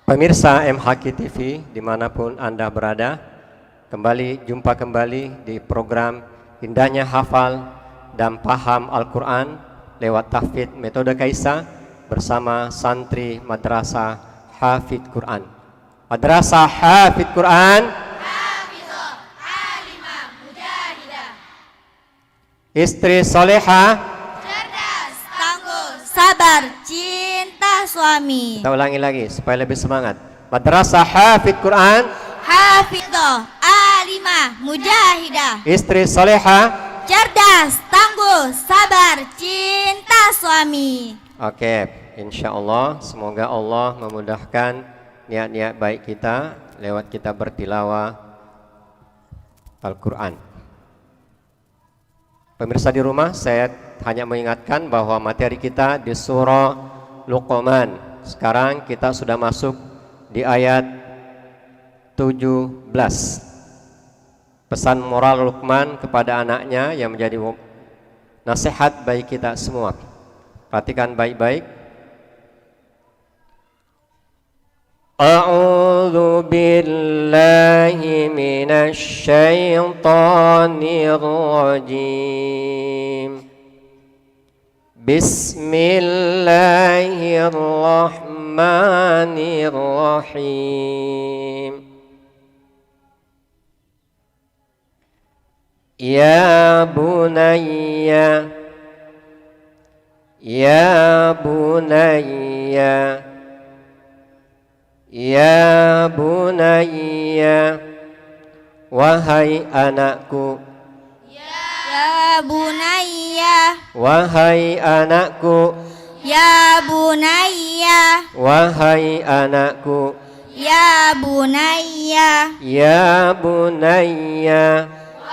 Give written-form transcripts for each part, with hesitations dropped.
Pemirsa MHQ TV dimanapun Anda berada, jumpa kembali di program Indahnya Hafal dan Paham Al-Quran lewat tahfidz metode Kaisa bersama santri Madrasah Hafidz Quran. Madrasah Hafidz Quran, Hafizah, Alimah, Mujahidah. Istri solehah, Cerdas, tangguh, sabar, cinta suami. kita ulangi lagi supaya lebih semangat. Madrasah Hafidz Quran, Hafizah, Alimah, Mujahidah. istri solehah. Cerdas, tangguh, sabar, cinta suami. Oke, insya Allah semoga Allah memudahkan niat-niat baik kita lewat kita bertilawah Al-Quran. Pemirsa di rumah, saya hanya mengingatkan bahwa materi kita di surah Luqman. Sekarang kita sudah masuk di ayat 17. Pesan moral Luqman kepada anaknya yang menjadi nasihat bagi kita semua. Perhatikan baik-baik. A'udzu billahi minasy syaithanir rajim. Bismillahirrahmanirrahim. Ya bunayya, ya bunayya, ya bunayya, wahai anakku, Ya bunayya, wahai anakku, ya bunayya, wahai anakku, ya bunayya. ya bunayya,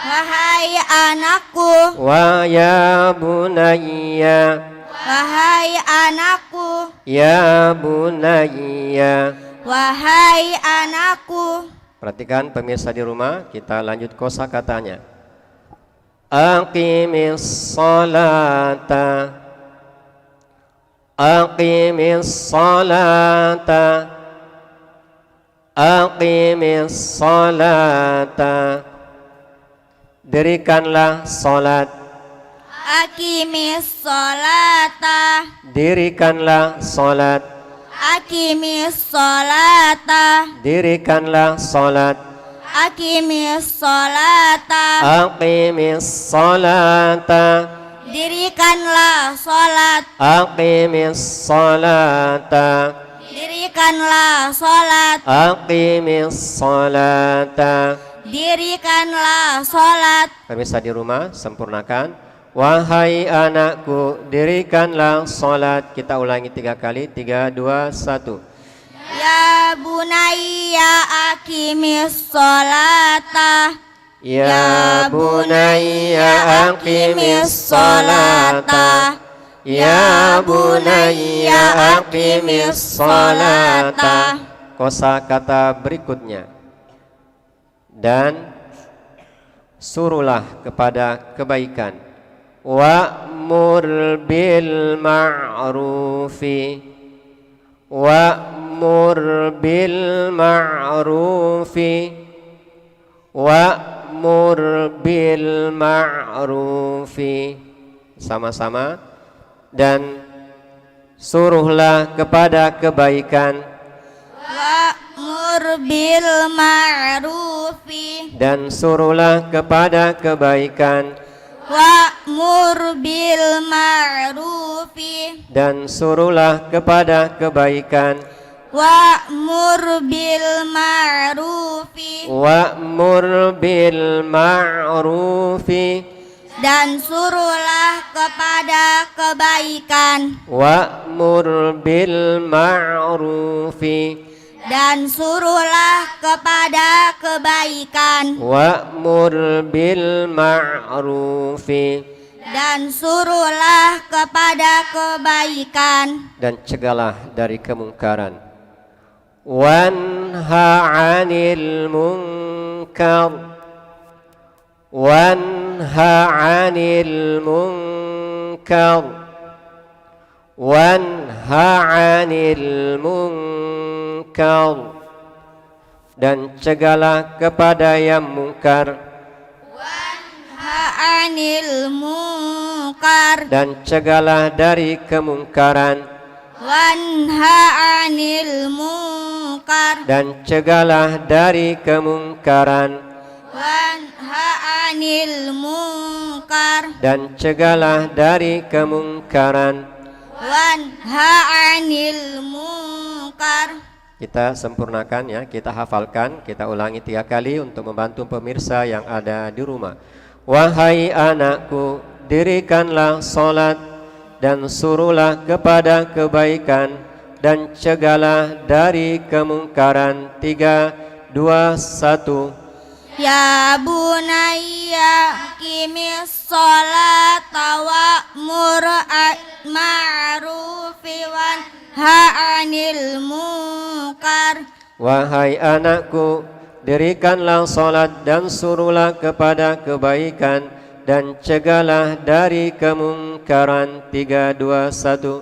Wahai anakku, wa ya bunayya, wahai anakku, ya bunayya. wahai anakku. Perhatikan pemirsa di rumah, kita lanjut kosakatanya. Aqimis salata, aqimis salata, aqimis salata. Dirikanlah salat, Aqimis sholata, dirikanlah salat, aqimis sholata, dirikanlah salat. aqimis sholata. Aqimis salata, Dirikanlah sholat, aqimis salata, dirikanlah sholat, aqimis salata. dirikanlah sholat. Pemirsa di rumah, sempurnakan. Wahai anakku, dirikanlah salat. Kita ulangi 3 kali. 3, 2, 1. Ya bunayya aqimis sholata, Ya bunayya aqimis salata, ya bunayya aqimis salata. Kosakata berikutnya. Dan suruhlah kepada kebaikan. Wa'mur bil ma'rufi, wa'mur bil ma'rufi, wa'mur bil ma'rufi. Sama-sama. Dan suruhlah kepada kebaikan. Wa'mur bil ma'rufi, Dan suruhlah kepada kebaikan. wa'mur bil ma'rufi, Dan suruhlah kepada kebaikan. wa'mur bil ma'rufi. Wa'mur bil ma'rufi, Dan suruhlah kepada kebaikan, wa'mur bil ma'rufi, dan suruhlah kepada kebaikan, wa'mur bil ma'rufi. dan suruhlah kepada kebaikan, Dan cegahlah dari kemungkaran. Wanha 'anil munkar, wanha 'anil munkar, wanha 'anil munkar. munkar, dan cegahlah kepada yang mungkar, anil munkar, dan cegahlah dari kemungkaran, wanha anil munkar, dan cegahlah dari kemungkaran, wanha anil munkar, dan cegahlah dari kemungkaran. wanha anil munkar. Kita sempurnakan ya, kita hafalkan, kita ulangi 3 kali untuk membantu pemirsa yang ada di rumah. Wahai anakku, dirikanlah salat dan suruhlah kepada kebaikan dan cegahlah dari kemungkaran. 3, 2, 1. Ya bunayya qimis sholata wa'mur ma'rufi wanha 'anil munkar. Wahai anakku, dirikanlah salat dan suruhlah kepada kebaikan dan cegahlah dari kemungkaran. 3, 2, 1.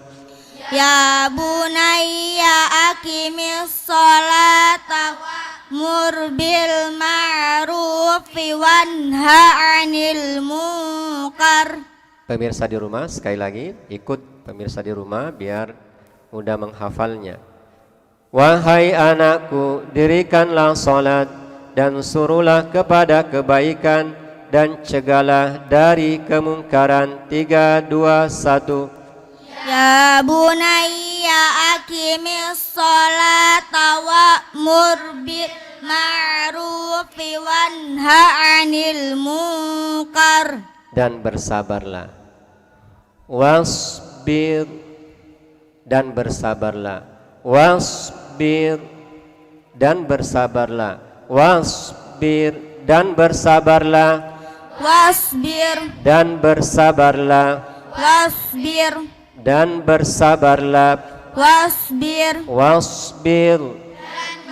Ya bunayya aqimis sholata wa'mur bil ma'rufi wanha 'anil munkar. Pemirsa di rumah, sekali lagi ikut pemirsa di rumah biar mudah menghafalnya. Wahai anakku, dirikanlah salat dan suruhlah kepada kebaikan dan cegahlah dari kemungkaran. 3, 2, 1. Ya bunayya aqimis sholata wa'mur bil ma'rufi wanha 'anil munkar. Dan bersabarlah. Wasbir, dan bersabarlah. Wasbir, dan bersabarlah. Wasbir, dan bersabarlah. Wasbir, Dan bersabarlah. wasbir, Dan bersabarlah. wasbir, Wasbir,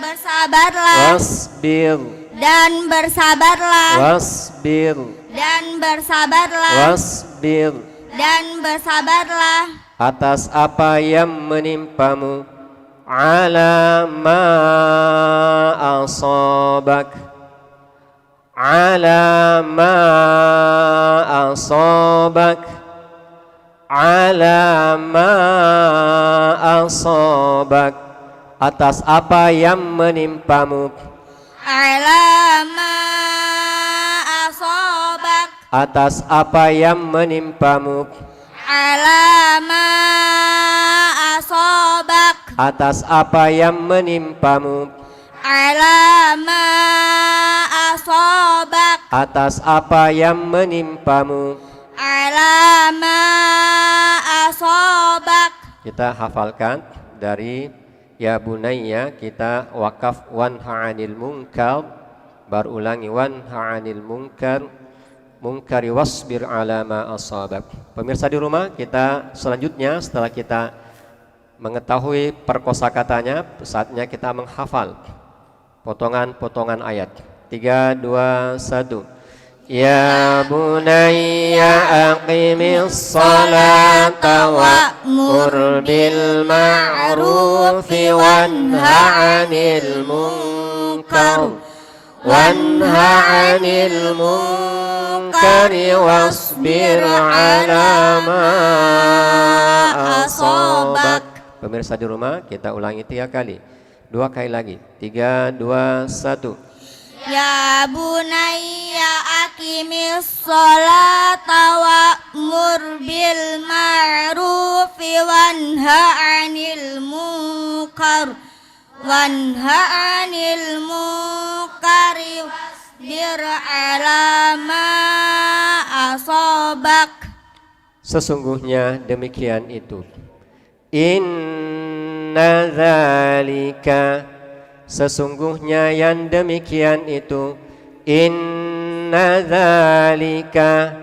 bersabarlah, wasbir, dan bersabarlah, wasbir, dan bersabarlah, wasbir, dan bersabarlah atas apa yang menimpamu, ala ma asabak, ala ma asabak, ala ma asabak, atas apa yang menimpamu, alama asobak, atas apa yang menimpamu, alama asobak, atas apa yang menimpamu, alama asobak, atas apa yang menimpamu. alama asobak. Kita hafalkan dari ya bunayya, kita wakaf wanha 'anil munkar, baru ulangi wanha 'anil munkar, munkari wasbir ala ma asabak. Pemirsa di rumah, kita selanjutnya setelah kita mengetahui perkosakatanya, saatnya kita menghafal potongan-potongan ayat. 3, 2, 1. Ya bunayya aqimis salata wa'mur bil ma'rufi wanha 'anil munkar, wanha 'anil munkari wasbir 'ala ma asabak. Pemirsa di rumah, kita ulangi 3 kali. 2 kali lagi. 3, 2, 1. Ya bunayya aqimis sholata wa'mur bil ma'rufi wanha 'anil munkar, wanha 'anil munkari wasbir 'ala ma asabak. Sesungguhnya demikian itu. Inna dzalika, sesungguhnya yang demikian itu. Inna dzalika,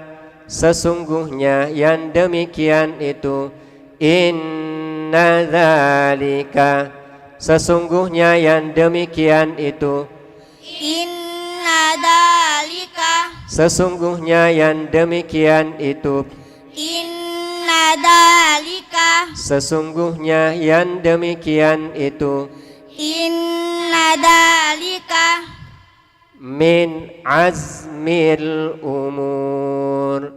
sesungguhnya yang demikian itu. Inna dzalika, sesungguhnya yang demikian itu. Inna dzalika, Sesungguhnya yang demikian itu. inna dzalika, Sesungguhnya yang demikian itu. Inna dalika min azmil umur.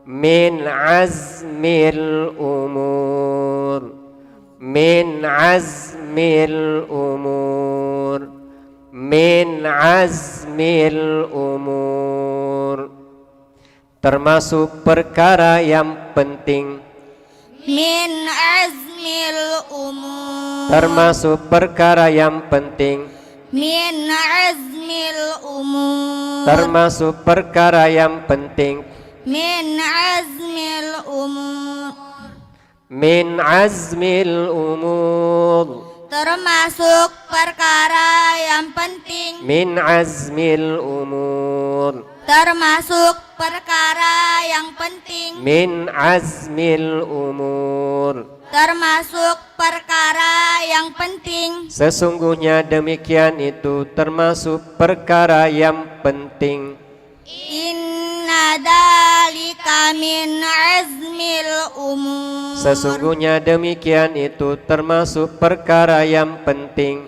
Min azmil umur. Min azmil umur. Min azmil umur. Termasuk perkara yang penting. min azmil umur. Termasuk perkara yang penting. Min azmil umur. Termasuk perkara yang penting. Min azmil umur. Min azmil umur. Termasuk perkara yang penting. Min azmil umur. Termasuk perkara yang penting. Min azmil umur. Termasuk perkara yang penting. Sesungguhnya demikian itu termasuk perkara yang penting. Inna dalika min azmil umur. Sesungguhnya demikian itu termasuk perkara yang penting.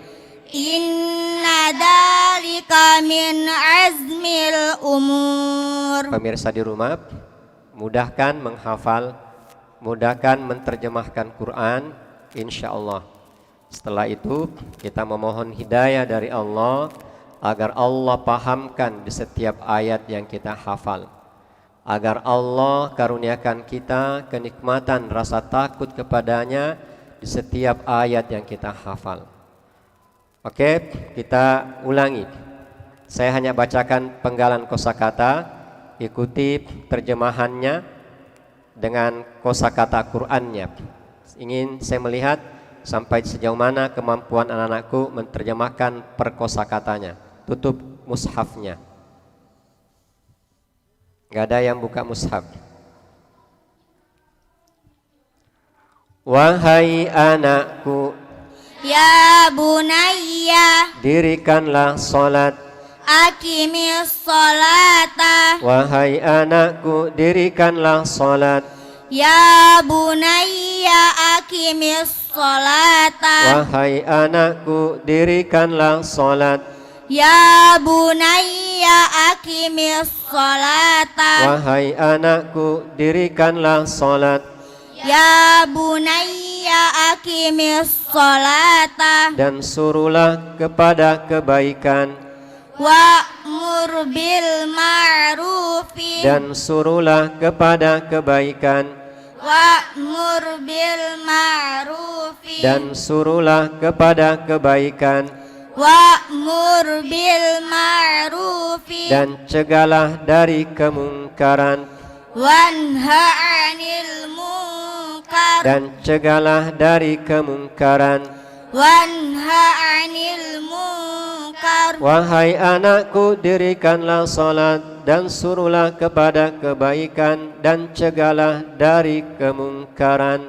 Inna dalika min azmil umur. Pemirsa di rumah, mudahkan menghafal, mudahkan menerjemahkan Quran, insya Allah. Setelah itu kita memohon hidayah dari Allah agar Allah pahamkan di setiap ayat yang kita hafal, agar Allah karuniakan kita kenikmatan rasa takut kepadanya di setiap ayat yang kita hafal. Oke, kita ulangi. Saya hanya bacakan penggalan kosakata, ikuti terjemahannya dengan kosakata Qur'annya. Ingin saya melihat sampai sejauh mana kemampuan anak-anakku menerjemahkan per kosakatanya. Tutup mushafnya. Gak ada yang buka mushaf. Wahai anakku, Ya bunayya, dirikanlah salat. aqimis sholata. Wahai anakku, dirikanlah salat. Ya bunayya, aqimis sholata. Wahai anakku, dirikanlah salat. Ya bunayya, aqimis sholata. Wahai anakku, dirikanlah salat. Ya bunayya, aqimis sholata. Dan suruhlah kepada kebaikan. Wa'mur bil ma'rufi. Dan suruhlah kepada kebaikan. Wa'mur bil ma'rufi. Dan suruhlah kepada kebaikan. Wa'mur bil ma'rufi. Dan cegahlah dari kemungkaran. Wanha 'anil munkar. Dan cegahlah dari kemungkaran. Wanha 'anil munkar. Wahai anakku, dirikanlah salat dan suruhlah kepada kebaikan dan cegahlah dari kemungkaran.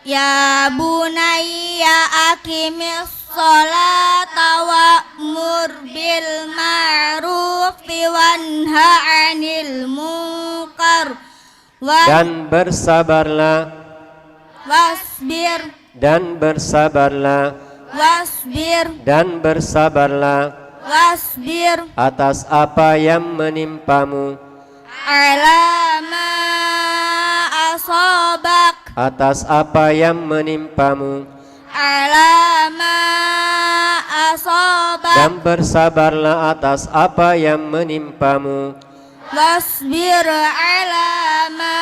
Ya bunayya, aqimis sholata wa'mur bil ma'rufi wanha 'anil munkar. Dan bersabarlah. Wasbir. Dan bersabarlah. Wasbir. Dan bersabarlah Wasbir. atas apa yang menimpamu. Ala ma asabak. Atas apa yang menimpamu. Ala ma asabak. Dan bersabarlah atas apa yang menimpamu. Wasbir ala ma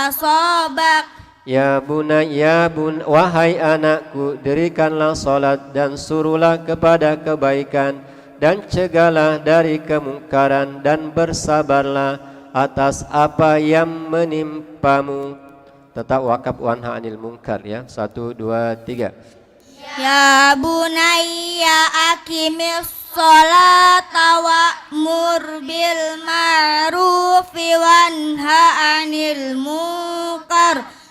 asabak. Ya bunayya, wahai anakku, dirikanlah salat dan suruhlah kepada kebaikan dan cegahlah dari kemungkaran dan bersabarlah atas apa yang menimpamu. Tetap wakaf wanha 'anil munkar ya. 1, 2, 3. Ya bunayya, aqimis sholata wa'mur bil ma'rufi wanha 'anil munkar.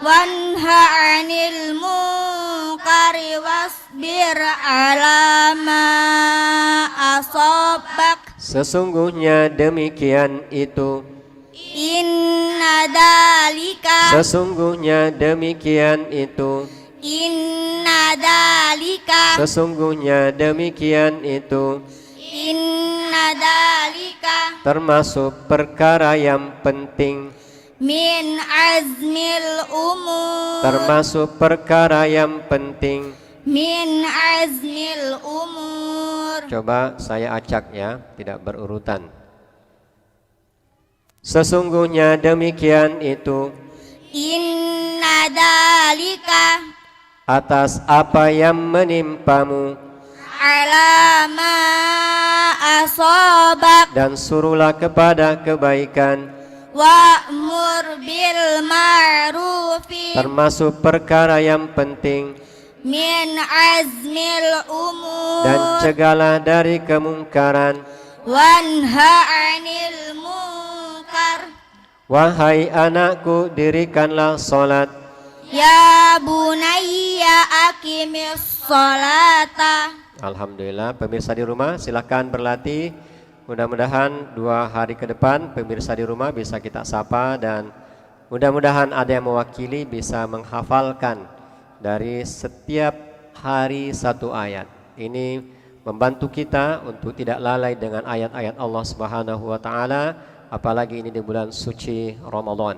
Wanha 'anil munkari wasbir ala ma asabak. Sesungguhnya demikian itu. Inna dalika. Sesungguhnya demikian itu. Inna dalika Sesungguhnya demikian itu inna dalika termasuk perkara yang penting, min azmil umur termasuk perkara yang penting. min azmil umur. Coba saya acak ya, tidak berurutan. Sesungguhnya demikian itu Inna dalika atas apa yang menimpamu, alama asobak dan suruhlah kepada kebaikan, wa'mur bil ma'rufi termasuk perkara yang penting, min azmil umur dan cegahlah dari kemungkaran. wanha anil munkar. Wahai anakku, dirikanlah solat. Ya bunayya aqimis sholata. Alhamdulillah, pemirsa di rumah silakan berlatih. Mudah-mudahan 2 hari ke depan pemirsa di rumah bisa kita sapa, dan mudah-mudahan ada yang mewakili bisa menghafalkan dari setiap hari 1 ayat. Ini membantu kita untuk tidak lalai dengan ayat-ayat Allah Subhanahu wa taala, apalagi ini di bulan suci Ramadan.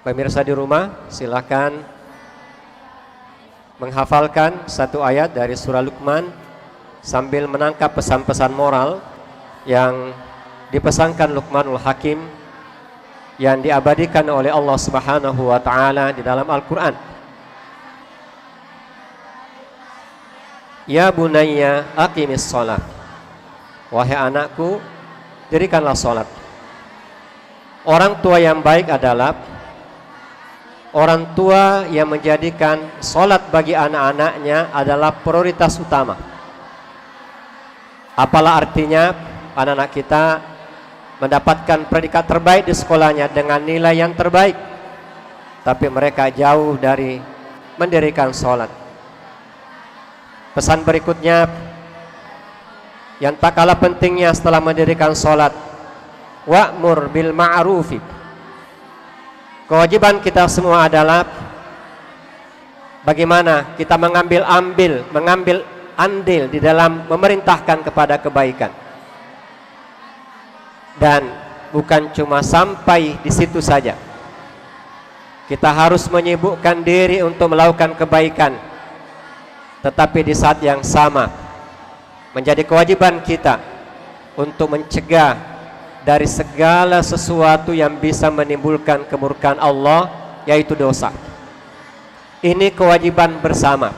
Pemirsa di rumah silakan menghafalkan 1 ayat dari surah Luqman sambil menangkap pesan-pesan moral yang dipesankan Luqmanul Hakim yang diabadikan oleh Allah Subhanahu wa taala di dalam Al-Qur'an. Ya bunayya aqimis shalah. Wahai anakku, dirikanlah salat. Orang tua yang baik adalah orang tua yang menjadikan salat bagi anak-anaknya adalah prioritas utama. Apalah artinya anak-anak kita mendapatkan predikat terbaik di sekolahnya dengan nilai yang terbaik, tapi mereka jauh dari mendirikan salat. Pesan berikutnya yang tak kalah pentingnya setelah mendirikan salat, wa'mur bil ma'rufi. Kewajiban kita semua adalah bagaimana kita mengambil andil di dalam memerintahkan kepada kebaikan. Dan bukan cuma sampai di situ saja. Kita harus menyibukkan diri untuk melakukan kebaikan, tetapi di saat yang sama menjadi kewajiban kita untuk mencegah dari segala sesuatu yang bisa menimbulkan kemurkaan Allah, yaitu dosa. Ini kewajiban bersama.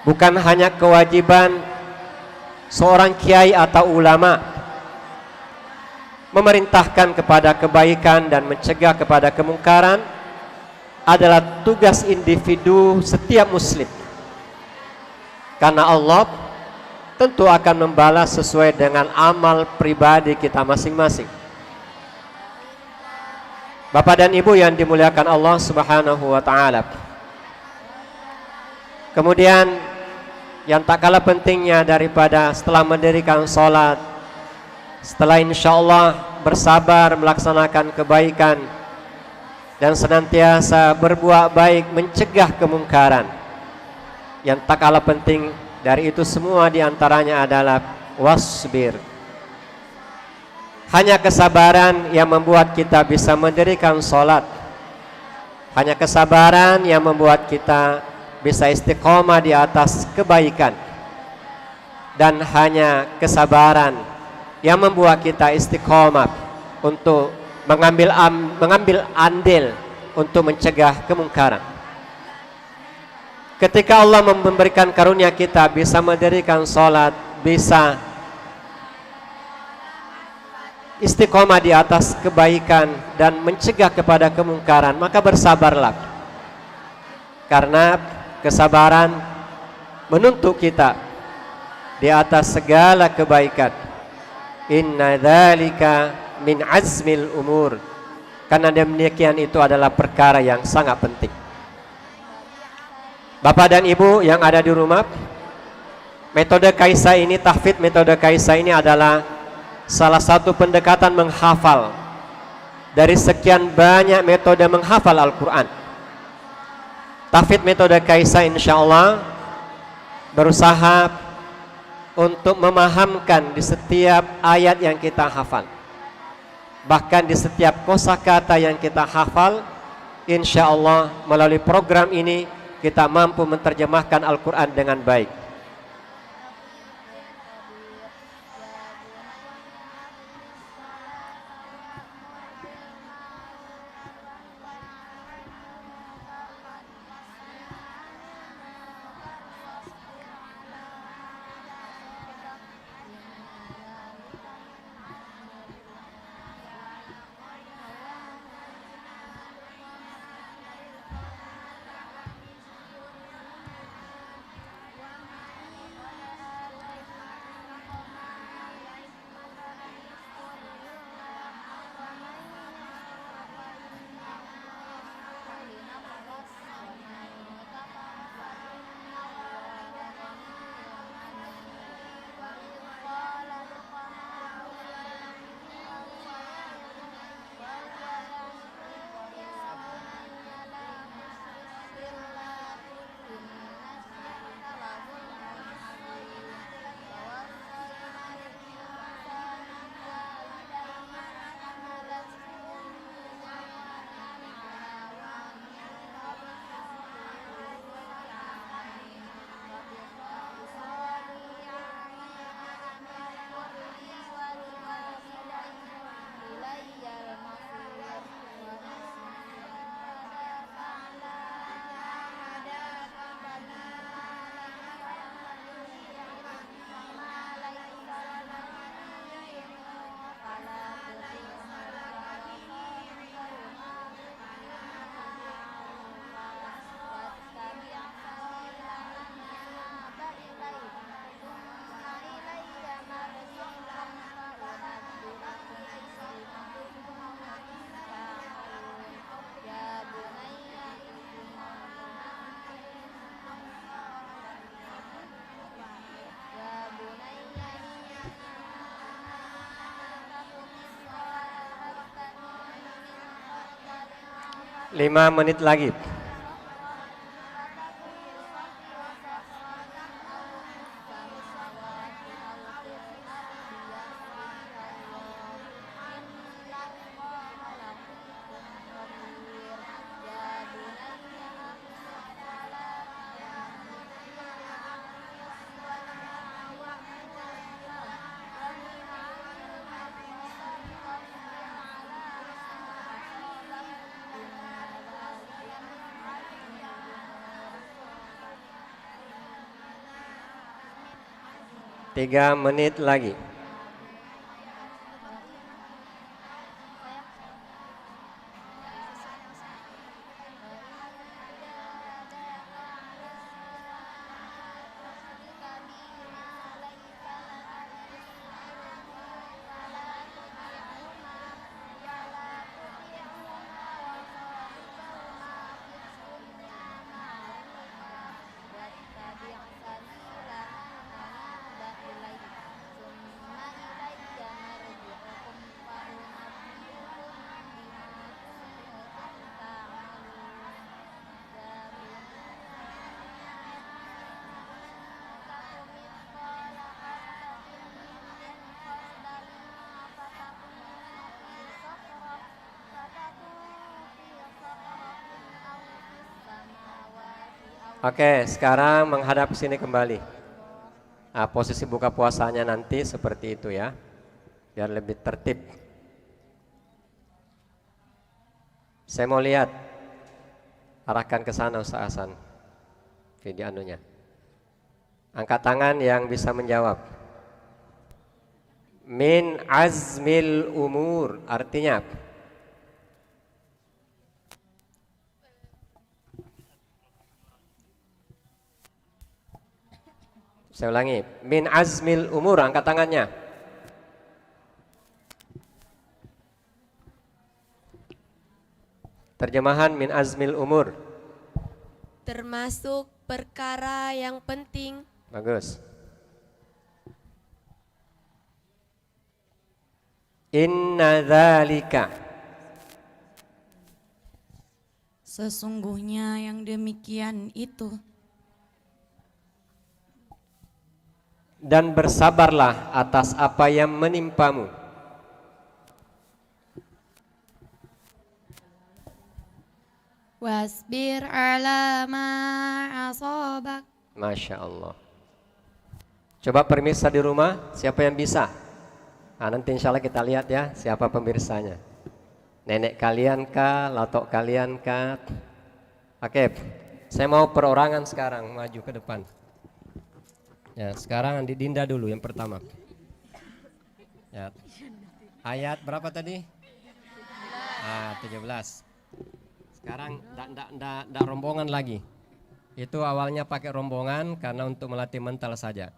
Bukan hanya kewajiban seorang kiai atau ulama memerintahkan kepada kebaikan dan mencegah kepada kemungkaran, adalah tugas individu setiap muslim. Karena Allah tentu akan membalas sesuai dengan amal pribadi kita masing-masing. Bapak dan Ibu yang dimuliakan Allah Subhanahu wa taala. Kemudian yang tak kalah pentingnya daripada setelah mendirikan salat, setelah insyaallah bersabar melaksanakan kebaikan dan senantiasa berbuat baik mencegah kemungkaran, yang tak kalah penting dari itu semua diantaranya adalah wasbir. Hanya kesabaran yang membuat kita bisa mendirikan sholat. Hanya kesabaran yang membuat kita bisa istiqomah di atas kebaikan. Dan hanya kesabaran yang membuat kita istiqomah untuk mengambil andil untuk mencegah kemungkaran. Ketika Allah memberikan karunia kita bisa mendirikan sholat, bisa istiqomah di atas kebaikan dan mencegah kepada kemungkaran, maka bersabarlah. Karena kesabaran menuntut kita di atas segala kebaikan. Inna dzalika min azmil umur. Karena demikian itu adalah perkara yang sangat penting. Bapak dan Ibu yang ada di rumah, metode Kaisa ini, tahfidz metode Kaisa ini adalah salah satu pendekatan menghafal dari sekian banyak metode menghafal Al-Quran. Tahfidz metode Kaisa insya Allah berusaha untuk memahamkan di setiap ayat yang kita hafal, bahkan di setiap kosakata yang kita hafal. Insya Allah melalui program ini kita mampu menerjemahkan Al-Quran dengan baik. Lima menit lagi. Tiga menit lagi. Oke, sekarang menghadap ke sini kembali. Nah, posisi buka puasanya nanti seperti itu ya, biar lebih tertib. Saya mau lihat, arahkan ke sana Ustaz Hasan, video anunya. Angkat tangan yang bisa menjawab. Min azmil umur, artinya apa? Saya ulangi, min azmil umur, angkat tangannya. Terjemahan min azmil umur. Termasuk perkara yang penting. Bagus. Inna dzalika. Sesungguhnya yang demikian itu. Dan bersabarlah atas apa yang menimpamu. Wasbir ala ma asabak. Masya Allah. Coba pemirsa di rumah, siapa yang bisa? Nah, nanti insya Allah kita lihat ya, siapa pemirsanya. Nenek kalian kah, latok kalian kah? Oke, saya mau perorangan sekarang, maju ke depan. Ya, sekarang Andi Dinda dulu yang pertama. Ya. Ayat berapa tadi? 17. Sekarang enggak rombongan lagi. Itu awalnya pakai rombongan karena untuk melatih mental saja.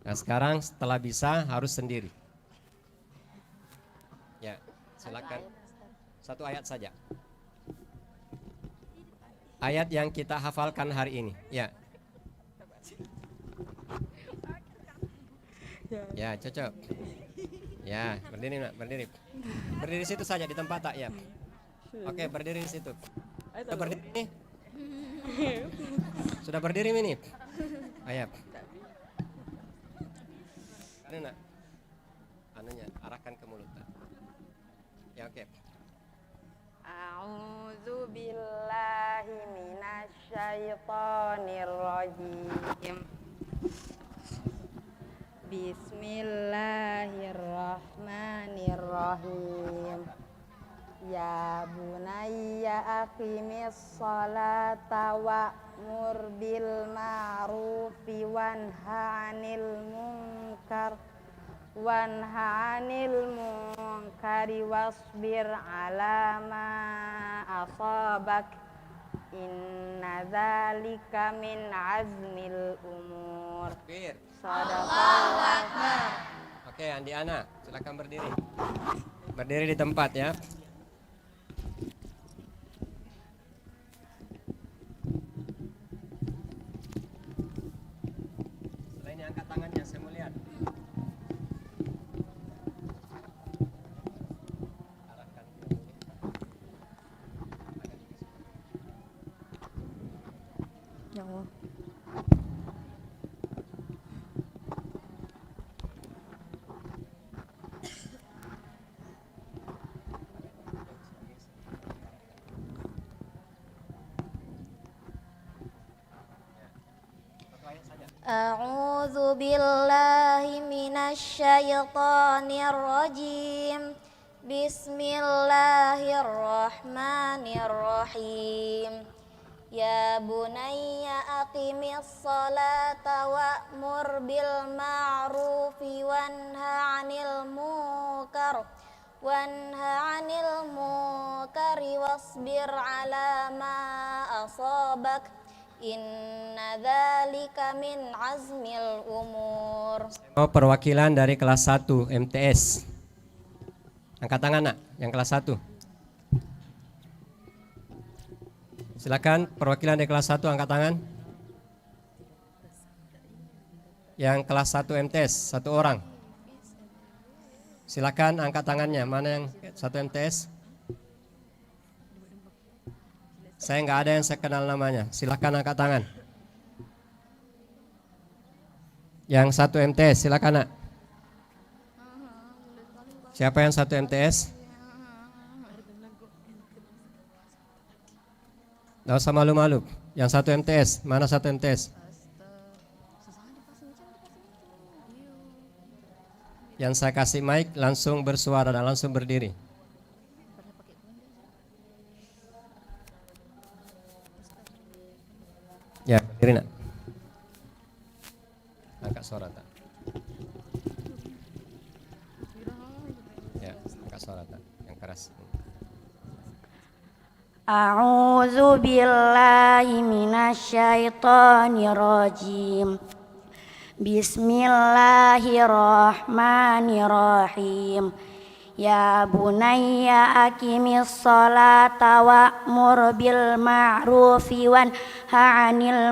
Nah, sekarang setelah bisa harus sendiri. Ya, silakan. Satu ayat saja. Ayat yang kita hafalkan hari ini. Ya. Ya, cocok. Ya, berdiri nak, berdiri. Berdiri situ saja di tempat tak ya. Oke, berdiri di situ. Sudah berdiri? Sudah berdiri ini? Ayat. Ini nak. Anunya arahkan ke mulut. Ya, oke. A'udzu billahi minasyaitonir rajim. Bismillahirrahmanirrahim. Ya bunayya aqimis salata wa'mur bil ma'rufi wanha 'anil munkari wasbir 'ala ma asabak. Inna dzalika min azmil umur. Allahu Akbar. Oke, Andi Ana, silakan berdiri. Berdiri di tempat ya. Setelah ini angkat tangannya, saya mau lihat. Arahkan ke mulut. Ya Allah. A'udzu billahi minasyaitonir rajim. Bismillahirrahmanirrahim. Ya bunayya aqimis salata wa'mur bil ma'rufi wanha 'anil munkari wasbir 'ala ma asabak. Inna dzalika min azmil umur. Oh, perwakilan dari kelas 1 MTS. Angkat tangan nak, yang kelas 1. Silakan perwakilan dari kelas 1 angkat tangan. Yang kelas 1 MTS, 1 orang. Silakan angkat tangannya. Mana yang 1 MTS? Saya nggak ada yang saya kenal namanya. Silakan angkat tangan. Yang 1 MTS, silakan nak. Siapa yang 1 MTS? Nggak usah malu-malu. Yang satu MTS, mana satu MTS? Yang saya kasih mic langsung bersuara dan langsung berdiri. Ya, berdiri nak. Angkat suara tak? Ya, angkat suara tak? Yang keras. A'udzu billahi minasyaitonir rajim. Bismillahirrahmanirrahim. Ya bunayya aqimis sholata wa'mur bil ma'rufi wanha 'anil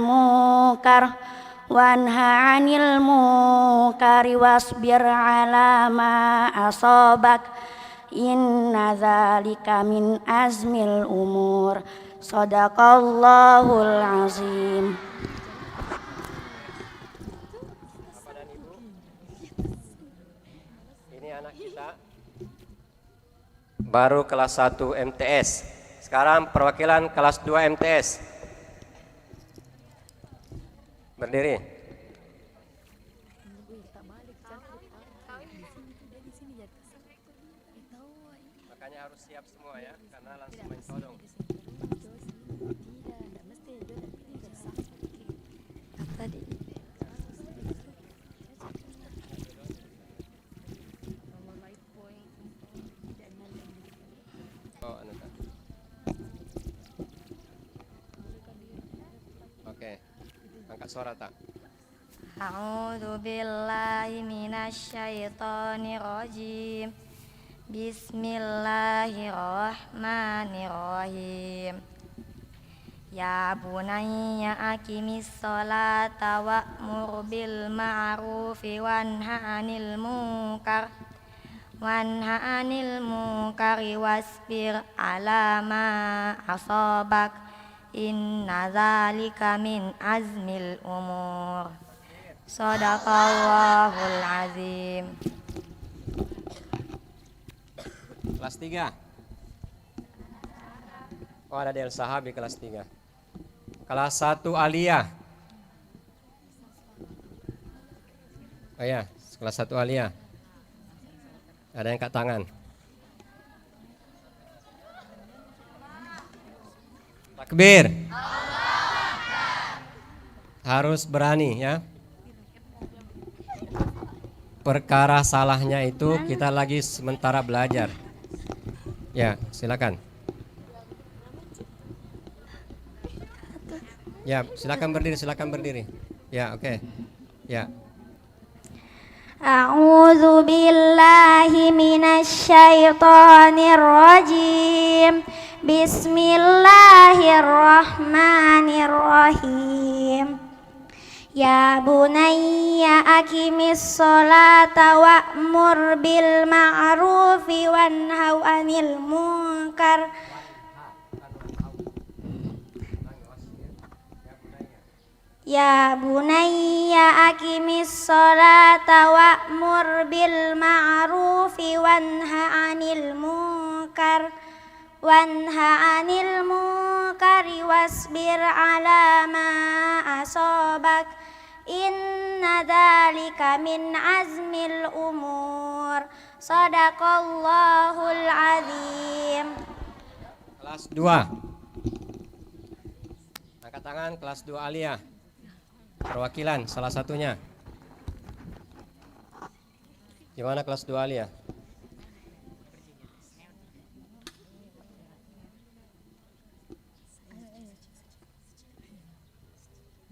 munkar wasbir 'ala ma asabak. Inna dzalika min azmil umur. Shadaqallahul azim. Ini anak kita baru kelas 1 MTS. Sekarang perwakilan kelas 2 MTS. Berdiri. Makanya harus siap semua ya, karena langsung main todong. Oke, angkat suara tak? A'udzu billahi minasyaitonir rajim. Bismillahirrahmanirrahim. Ya bunayya aqimis sholata wa'mur bil ma'rufi wanha 'anil munkari wasbir 'ala ma asabak. Inna dzalika min azmil umur. Shadaqallahul azim. Kelas 3. Oh, ada Del Sahabi kelas 3. Kelas 1 Aliyah. Oh ya, kelas 1 Aliyah. Ada yang angkat tangan. Takbir. Harus berani ya. Perkara salahnya itu kita lagi sementara belajar. Ya, silakan. Ya, silakan berdiri. Ya, oke. Ya. A'udzu billahi minasyaitonir rajim. Bismillahirrahmanirrahim. Ya bunayya aqimis sholata wa'mur bil ma'rufi wanha 'anil munkar. Ya bunayya aqimis sholata wa'mur bil ma'rufi wanha 'anil munkari wasbir 'ala ma asabak. Inna dzalika min azmil umur. Shadaqallahul azim. Kelas 2. Angkat tangan kelas 2 Aliyah. Perwakilan salah satunya. Gimana kelas 2 Aliyah?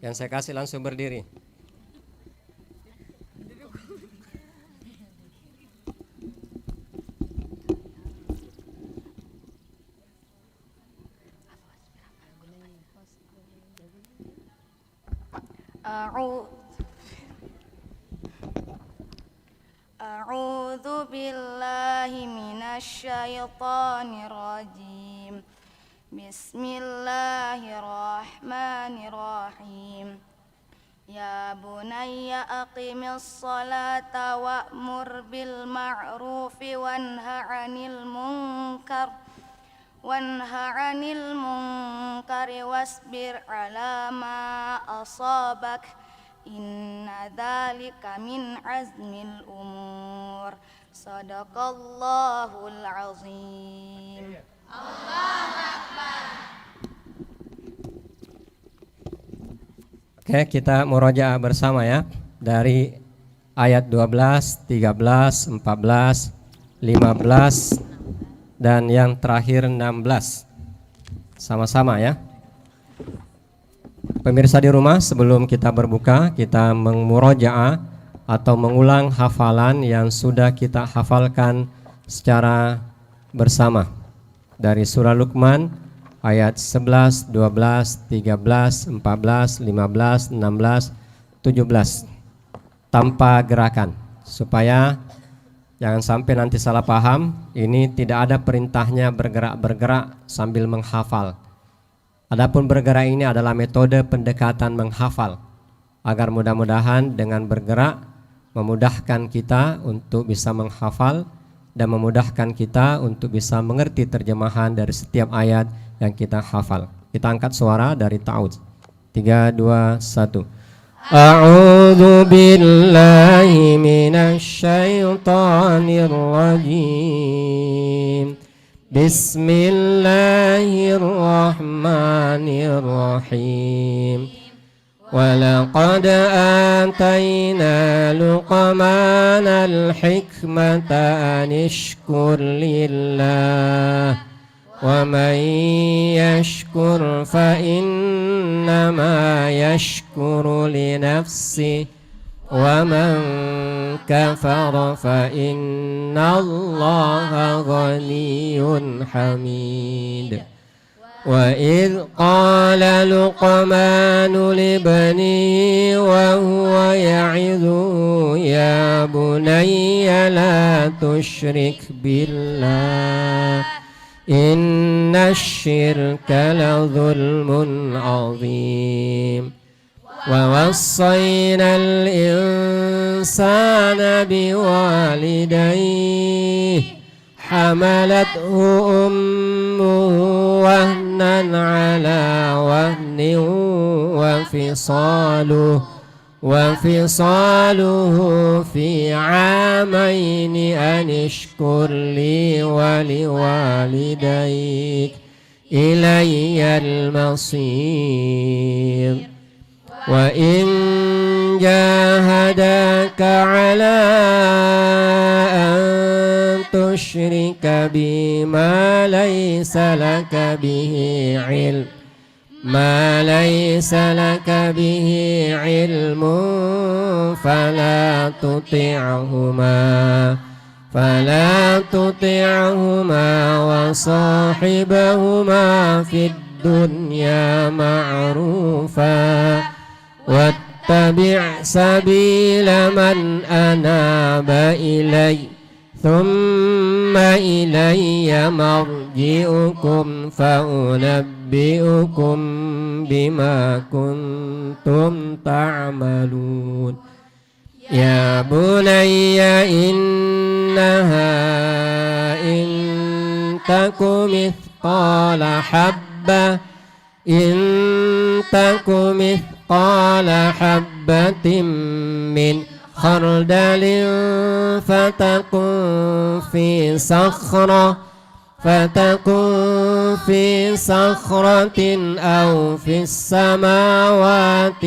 Yang saya kasih langsung berdiri. A'udzu billahi minasyaitonir rajim. Bismillahirrahmanirrahim. Ya bunayya aqimis sholata wa'mur bil ma'rufi wanha 'anil وانه عن المنكر واصبر على ما أصابك إن ذلك من عزم الأمور صدق الله العظيم. Oke, kita murojaah bersama ya dari ayat 12, 13, 14, 15 dan yang terakhir 16. Sama-sama ya. Pemirsa di rumah, sebelum kita berbuka, kita memurojaah atau mengulang hafalan yang sudah kita hafalkan secara bersama dari surah Luqman ayat 11, 12, 13, 14, 15, 16, 17 tanpa gerakan supaya jangan sampai nanti salah paham. Ini tidak ada perintahnya bergerak-bergerak sambil menghafal. Adapun bergerak ini adalah metode pendekatan menghafal agar mudah-mudahan dengan bergerak memudahkan kita untuk bisa menghafal dan memudahkan kita untuk bisa mengerti terjemahan dari setiap ayat yang kita hafal. Kita angkat suara dari ta'awudz. 3, 2, 1. A'udzu billahi minasy syaithanir rajim. Bismillahirrahmanirrahim. ولقد آتينا لقمان الحكمة أن اشكر لله ومن يشكر فإنما يشكر لنفسه ومن كفر فإن الله غني حميد وإذ قال لقمان لابنه وهو يعظه يا بني لا تشرك بالله إن الشرك لظلم عظيم ووصينا الإنسان بوالديه حملته أمه وهنا على وهن وفصاله في عامين أن اشكر لي ولوالديك إلي المصير وإن جاهداك على أن تشرك بي ما ليس لك به علم فلا تطعهما وصاحبهما في الدنيا معروفا واتبع سبيل من أناب إلي ثم إلي مرجعكم فأنبئكم بما كنتم تعملون يا بني إنها إن تك مثقال حبة من خردل فتكن في صخرة أو في السماوات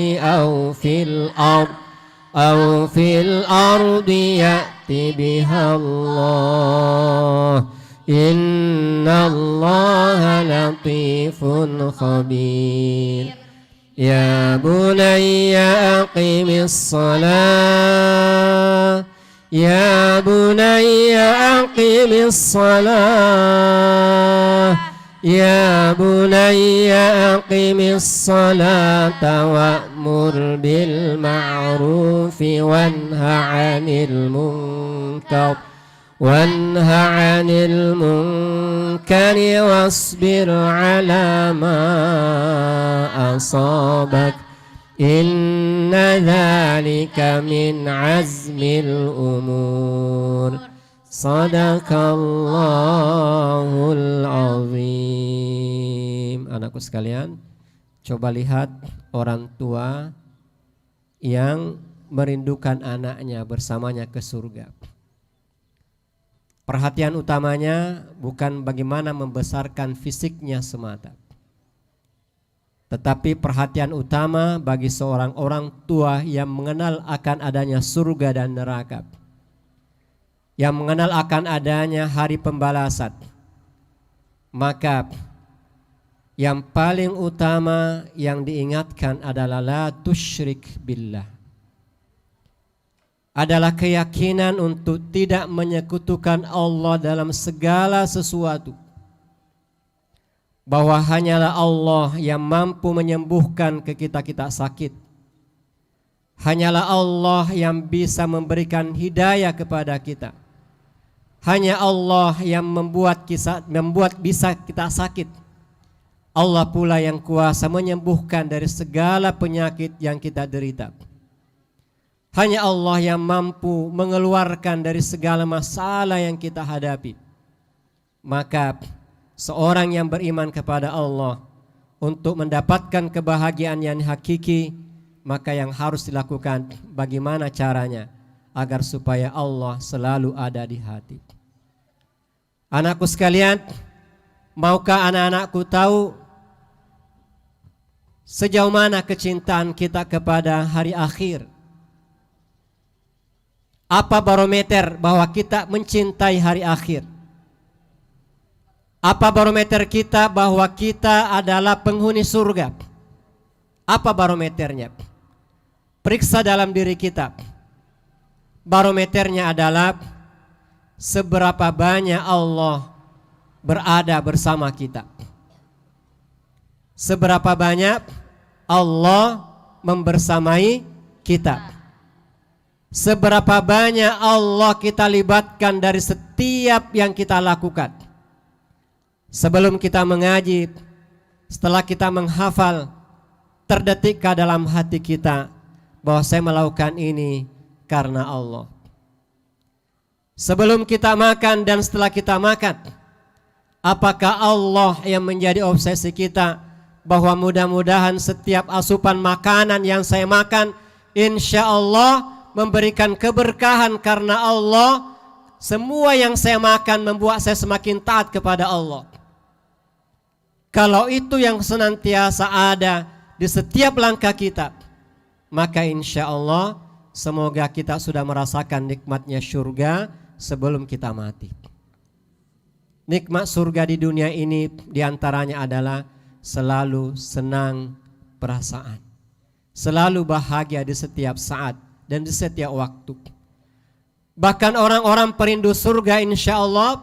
أو في الأرض يأت بها الله إن الله لطيف خبير يا بني أقم الصلاة وأمر بالمعروف وانه عن المنكر واصبر على ما أصابك إن ذلك من عزم الأمور Sadaqallahul azim. Anakku sekalian, coba lihat orang tua yang merindukan anaknya bersamanya ke surga. Perhatian utamanya bukan bagaimana membesarkan fisiknya semata, tetapi perhatian utama bagi seorang orang tua yang mengenal akan adanya surga dan neraka, yang mengenal akan adanya hari pembalasan. Maka yang paling utama yang diingatkan adalah la tusyrik billah, adalah keyakinan untuk tidak menyekutukan Allah dalam segala sesuatu, bahwa hanyalah Allah yang mampu menyembuhkan kita sakit, hanyalah Allah yang bisa memberikan hidayah kepada kita, hanya Allah yang membuat bisa kita sakit. Allah pula yang kuasa menyembuhkan dari segala penyakit yang kita derita. Hanya Allah yang mampu mengeluarkan dari segala masalah yang kita hadapi. Maka seorang yang beriman kepada Allah untuk mendapatkan kebahagiaan yang hakiki, maka yang harus dilakukan bagaimana caranya agar supaya Allah selalu ada di hati. Anakku sekalian, maukah anak-anakku tahu sejauh mana kecintaan kita kepada hari akhir? Apa barometer bahwa kita mencintai hari akhir? Apa barometer kita bahwa kita adalah penghuni surga? Apa barometernya? Periksa dalam diri kita. Barometernya adalah seberapa banyak Allah berada bersama kita. Seberapa banyak Allah membersamai kita. Seberapa banyak Allah kita libatkan dari setiap yang kita lakukan. Sebelum kita mengaji, setelah kita menghafal, terdetik dalam hati kita bahwa saya melakukan ini karena Allah. Sebelum kita makan dan setelah kita makan, apakah Allah yang menjadi obsesi kita bahwa mudah-mudahan setiap asupan makanan yang saya makan insya Allah memberikan keberkahan karena Allah. Semua yang saya makan membuat saya semakin taat kepada Allah. Kalau itu yang senantiasa ada di setiap langkah kita, maka insya Allah semoga kita sudah merasakan nikmatnya surga sebelum kita mati. Nikmat surga di dunia ini diantaranya adalah selalu senang perasaan, selalu bahagia di setiap saat dan di setiap waktu. Bahkan orang-orang perindu surga insya Allah,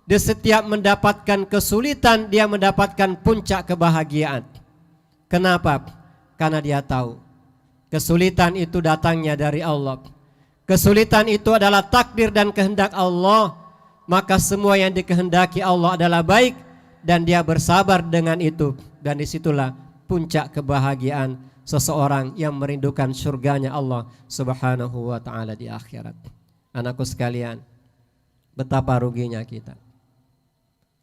di setiap mendapatkan kesulitan dia mendapatkan puncak kebahagiaan. Kenapa? Karena dia tahu kesulitan itu datangnya dari Allah. Kesulitan itu adalah takdir dan kehendak Allah. Maka semua yang dikehendaki Allah adalah baik dan dia bersabar dengan itu. Dan disitulah puncak kebahagiaan seseorang yang merindukan surganya Allah subhanahu wa ta'ala di akhirat. Anakku sekalian, betapa ruginya kita.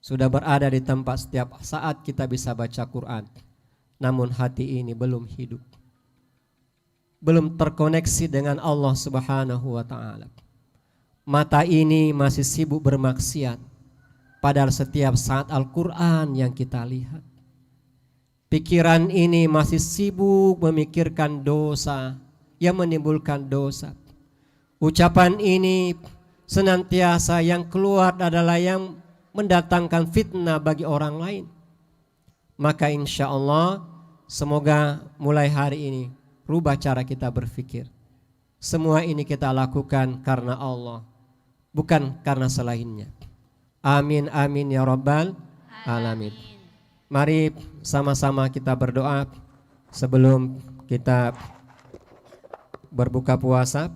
Sudah berada di tempat setiap saat kita bisa baca Quran, namun hati ini belum hidup, belum terkoneksi dengan Allah subhanahu wa ta'ala. Mata ini masih sibuk bermaksiat, padahal setiap saat Al-Quran yang kita lihat. Pikiran ini masih sibuk memikirkan dosa yang menimbulkan dosa. Ucapan ini senantiasa yang keluar adalah yang mendatangkan fitnah bagi orang lain. Maka insya Allah semoga mulai hari ini rubah cara kita berpikir. Semua ini kita lakukan karena Allah, bukan karena selainnya. Amin amin ya rabbal alamin. Mari sama-sama kita berdoa sebelum kita berbuka puasa.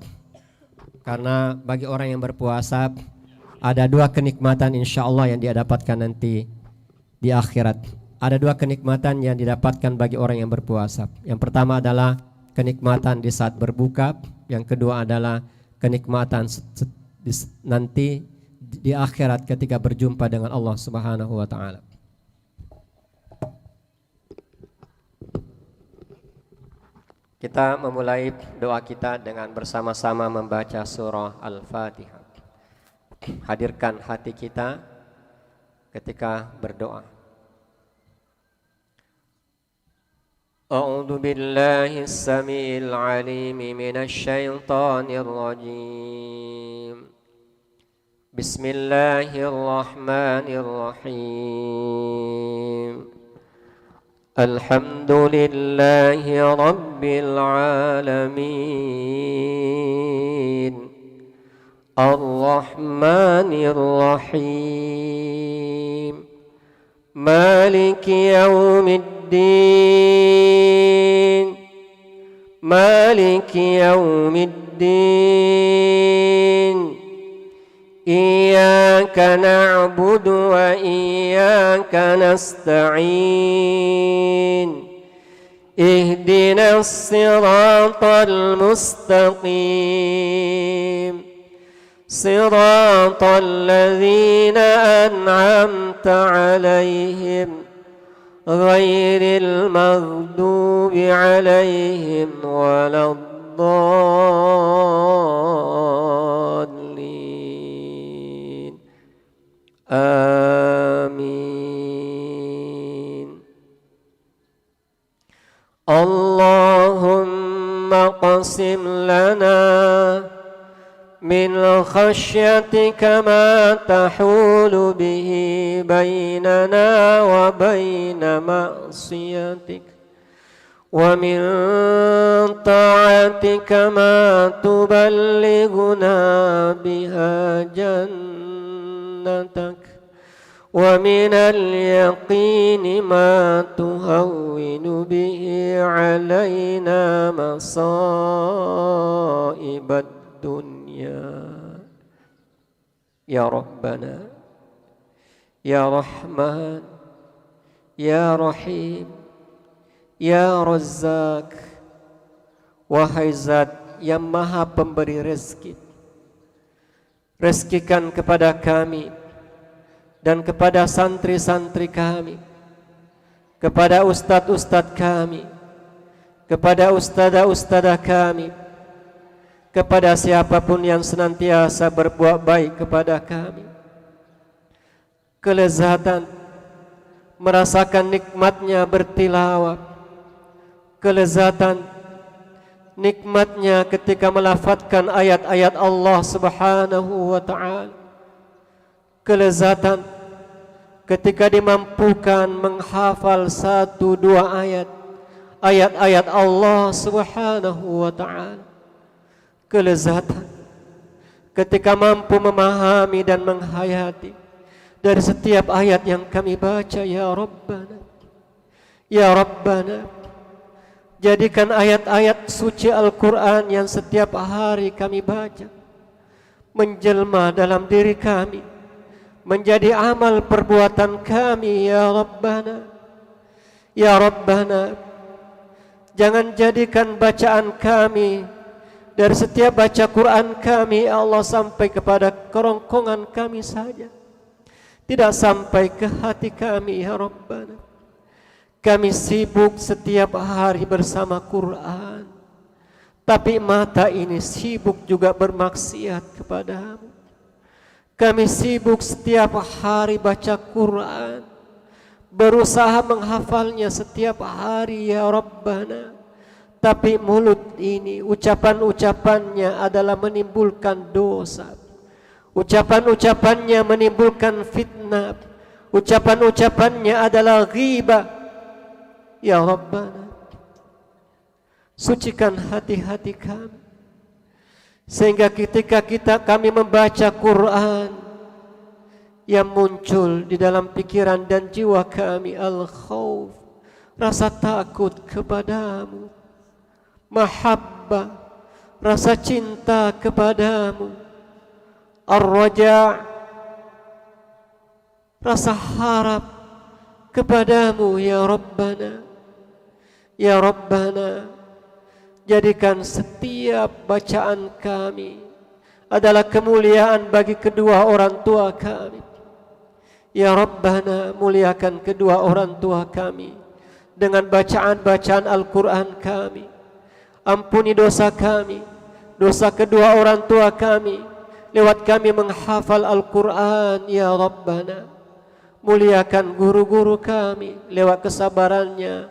Karena bagi orang yang berpuasa ada dua kenikmatan insya Allah yang dia dapatkan nanti di akhirat. Ada dua kenikmatan yang didapatkan bagi orang yang berpuasa. Yang pertama adalah kenikmatan di saat berbuka. Yang kedua adalah kenikmatan nanti di akhirat ketika berjumpa dengan Allah Subhanahu wa taala. Kita memulai doa kita dengan bersama-sama membaca surah Al-Fatihah. Hadirkan hati kita ketika berdoa. A'udzu billahi as-sami'il 'alim minasy syaithanir rajim. Bismillahirrahmanirrahim. Alhamdulillahi rabbil alamin. Ar-Rahmanir Rahim. Maliki yaumiddin. Maliki yaumiddin. Iyyaka na'budu wa iyyaka nasta'in. Ihdinas siratal mustaqim. Siratal ladzina an'amta 'alaihim ghairil maghdubi 'alaihim waladdallin. Amin. Allahumma qasim lana min khasyatika ma tahulu bihi bainana wa baina ma'siyatik wa min ta'atika ma tuballighuna biha jannatak wa min al-yaqini ma tuhawwinu bihi alaina masa'ibad dunya. Ya Rabbana, Ya Rahman, Ya Rahim, Ya Razzaq. Wahai Zat yang Maha Pemberi rezeki, rezekikan kepada kami dan kepada santri-santri kami, kepada ustadz-ustadz kami, kepada ustadzah-ustadzah kami, kepada siapapun yang senantiasa berbuat baik kepada kami, kelezatan merasakan nikmatnya bertilawah, kelezatan nikmatnya ketika melafadzkan ayat-ayat Allah Subhanahu wa ta'ala, kelezatan ketika dimampukan menghafal 1-2 ayat-ayat Allah Subhanahu wa ta'ala, kelezatan ketika mampu memahami dan menghayati dari setiap ayat yang kami baca. Ya Rabbana, Ya Rabbana, jadikan ayat-ayat suci Al-Quran yang setiap hari kami baca menjelma dalam diri kami, menjadi amal perbuatan kami. Ya Rabbana, Ya Rabbana, jangan jadikan bacaan kami dari setiap baca Quran kami, ya Allah, sampai kepada kerongkongan kami saja, tidak sampai ke hati kami. Ya Rabbana, kami sibuk setiap hari bersama Quran, tapi mata ini sibuk juga bermaksiat kepadamu. Kami sibuk setiap hari baca Quran, berusaha menghafalnya setiap hari. Ya Rabbana, tapi mulut ini ucapan-ucapannya adalah menimbulkan dosa, ucapan-ucapannya menimbulkan fitnah, ucapan-ucapannya adalah ghibah. Ya Rabbana, sucikan hati-hati kami, sehingga ketika kami membaca Quran, yang muncul di dalam pikiran dan jiwa kami al-khauf, rasa takut kepadamu, mahabbah, rasa cinta kepadamu, ar-raja', rasa harap kepadamu. Ya Rabbana, Ya Rabbana, jadikan setiap bacaan kami adalah kemuliaan bagi kedua orang tua kami. Ya Rabbana, muliakan kedua orang tua kami dengan bacaan-bacaan Al-Quran kami. Ampuni dosa kami, dosa kedua orang tua kami, lewat kami menghafal Al-Quran. Ya Rabbana, muliakan guru-guru kami lewat kesabarannya,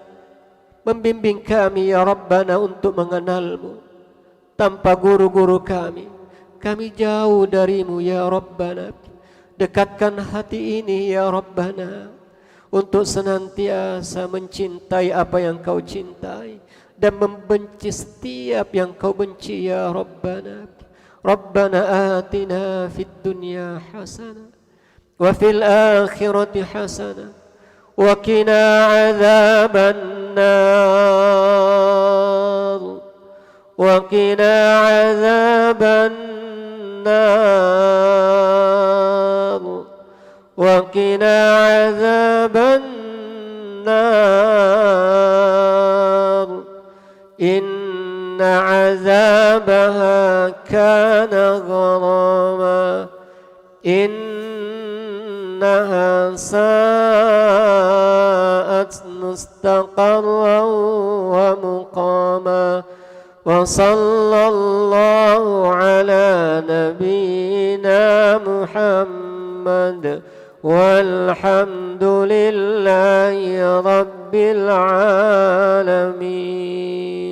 membimbing kami ya Rabbana untuk mengenalmu. Tanpa guru-guru kami jauh darimu ya Rabbana. Dekatkan hati ini ya Rabbana untuk senantiasa mencintai apa yang kau cintai dan membenci setiap yang kau benci ya Rabbana. Rabbana atina fid dunya hasanah wa fil akhirati hasanah wa qina adzaban nar wa qina adzaban nar wa qina adzaban nar inna azabaha kana gharama innaha sa'at mustaqarran wa muqama. Wa sallallahu ala nabiyyina Muhammad walhamdulillahi rabbil alamin.